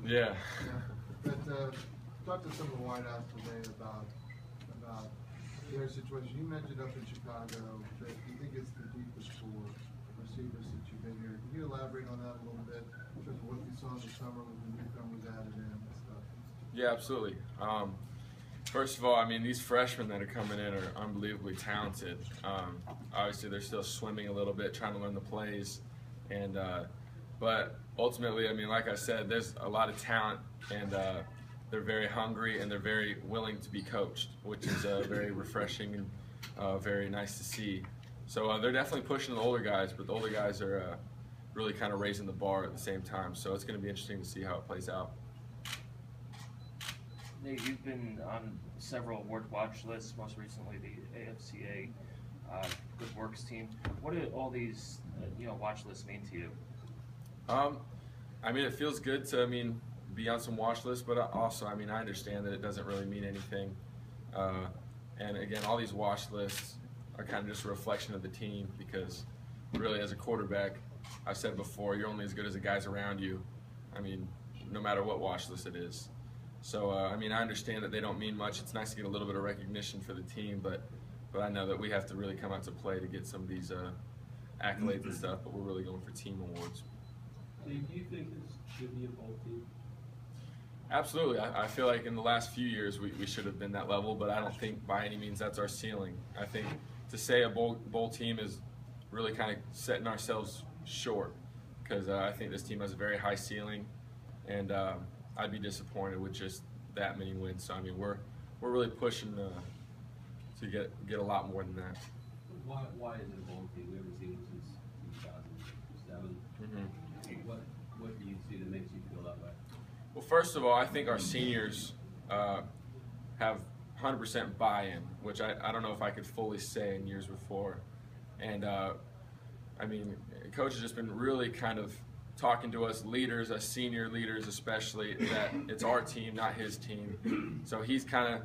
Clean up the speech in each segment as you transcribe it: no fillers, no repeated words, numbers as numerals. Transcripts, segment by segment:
Yeah. But talk to some of the wideouts today about their situation. You mentioned up in Chicago that you think it's the deepest pool of receivers since you've been here. Can you elaborate on that a little bit in terms of what you saw in the summer with the newcomers added in and stuff? Yeah, absolutely. First of all, I mean, these freshmen that are coming in are unbelievably talented. Obviously, they're still swimming a little bit, trying to learn the plays, and but ultimately, I mean, like I said, there's a lot of talent, and they're very hungry and they're very willing to be coached, which is very refreshing and very nice to see. So they're definitely pushing the older guys, but the older guys are really kind of raising the bar at the same time. So it's going to be interesting to see how it plays out. Nate, you've been on several award watch lists, most recently the AFCA Good Works team. What do all these watch lists mean to you? I mean, it feels good to be on some watch lists, but also, I mean, I understand that it doesn't really mean anything. And again, all these watch lists are kind of just a reflection of the team, because really, as a quarterback, I've said before, you're only as good as the guys around you. I mean, no matter what watch list it is. So, I mean, I understand that they don't mean much. It's nice to get a little bit of recognition for the team, but I know that we have to really come out to play to get some of these accolades and stuff, but we're really going for team awards. Do you think this should be a bowl team? Absolutely. I feel like in the last few years we should have been that level, but I don't think by any means that's our ceiling. I think to say a bowl team is really kind of setting ourselves short, because I think this team has a very high ceiling, and I'd be disappointed with just that many wins. So I mean, we're really pushing to get a lot more than that. Why is it a bowl team? We haven't seen it since 2007. Mm-hmm. What do you see that makes you feel that way? Well, first of all, I think our seniors have 100% buy-in, which I don't know if I could fully say in years before. And I mean, Coach has just been really kind of talking to us leaders, us senior leaders especially, that it's our team, not his team. So he's kind of,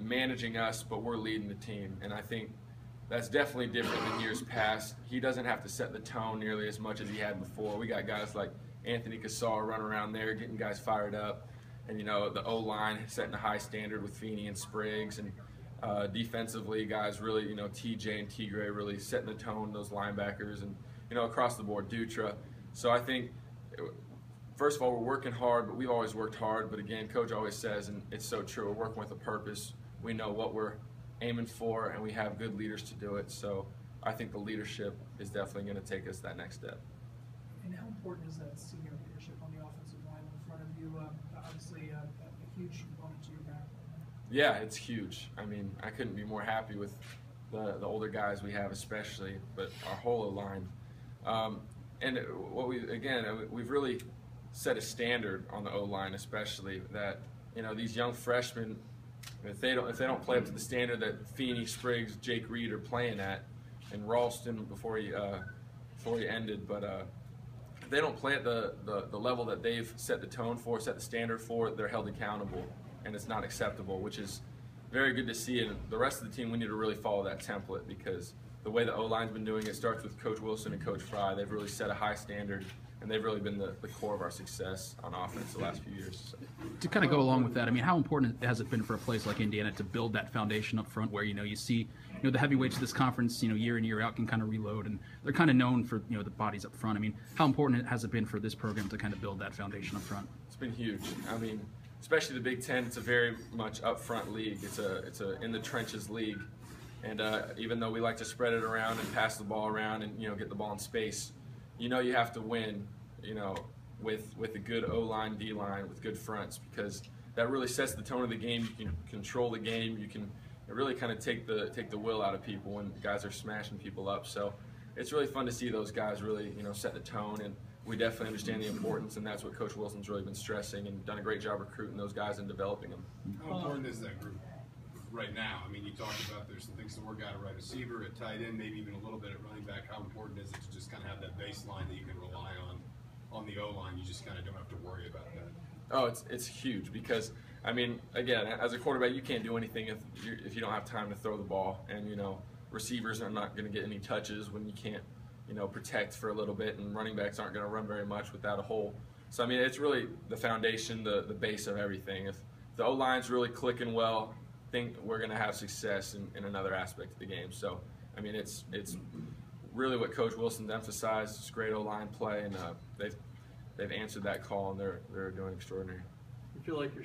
managing us, but we're leading the team. And I think that's definitely different than years past. He doesn't have to set the tone nearly as much as he had before. We got guys like Anthony Cassar running around there, getting guys fired up. And, the O-line setting a high standard with Feeney and Spriggs. And defensively, guys really, TJ and Tigre really setting the tone, those linebackers. And, across the board, Dutra. So I think, first of all, we're working hard, but we've always worked hard. But again, Coach always says, and it's so true, we're working with a purpose. We know what we're aiming for, and we have good leaders to do it. So I think the leadership is definitely going to take us that next step. And how important is that senior leadership on the offensive line in front of you? Obviously, a huge component to your background. Yeah, it's huge. I mean, I couldn't be more happy with the older guys we have, especially, but our whole line. And we've really set a standard on the O-line, especially that these young freshmen, if they don't play up to the standard that Feeney, Spriggs, Jake Reed are playing at, and Ralston before he ended, but if they don't play at the level that they've set the tone for, set the standard for, they're held accountable, and it's not acceptable, which is very good to see. And the rest of the team, we need to really follow that template, because the way the O-line's been doing it starts with Coach Wilson and Coach Fry. They've really set a high standard, and they've really been the core of our success on offense the last few years. So. To kind of go along with that, I mean, how important has it been for a place like Indiana to build that foundation up front, where you see the heavyweights of this conference, year in, year out can kind of reload, and they're kind of known for the bodies up front. I mean, how important has it been for this program to kind of build that foundation up front? It's been huge. I mean, especially the Big Ten, it's a very much up front league. It's a in the trenches league. And even though we like to spread it around and pass the ball around and get the ball in space, you have to win, with a good O-line, D-line, with good fronts, because that really sets the tone of the game. You can control the game. You can really kind of take the will out of people when guys are smashing people up. So it's really fun to see those guys really set the tone, and we definitely understand the importance, and that's what Coach Wilson's really been stressing and done a great job recruiting those guys and developing them. How important is that group right now? I mean, you talked about there's some things to work out at right receiver, at tight end, maybe even a little bit at running back. How important is it to just kind of have that baseline that you can rely on the O-line? You just kind of don't have to worry about that. Oh, it's huge, because I mean, again, as a quarterback, you can't do anything if you don't have time to throw the ball, and receivers are not going to get any touches when you can't protect for a little bit, and running backs aren't going to run very much without a hole. So I mean, it's really the foundation, the base of everything. If the O-line's really clicking well, I think we're going to have success in another aspect of the game. So I mean, it's really what Coach Wilson's emphasized. It's great O-line play, and they've answered that call, and they're doing extraordinary. You feel like you're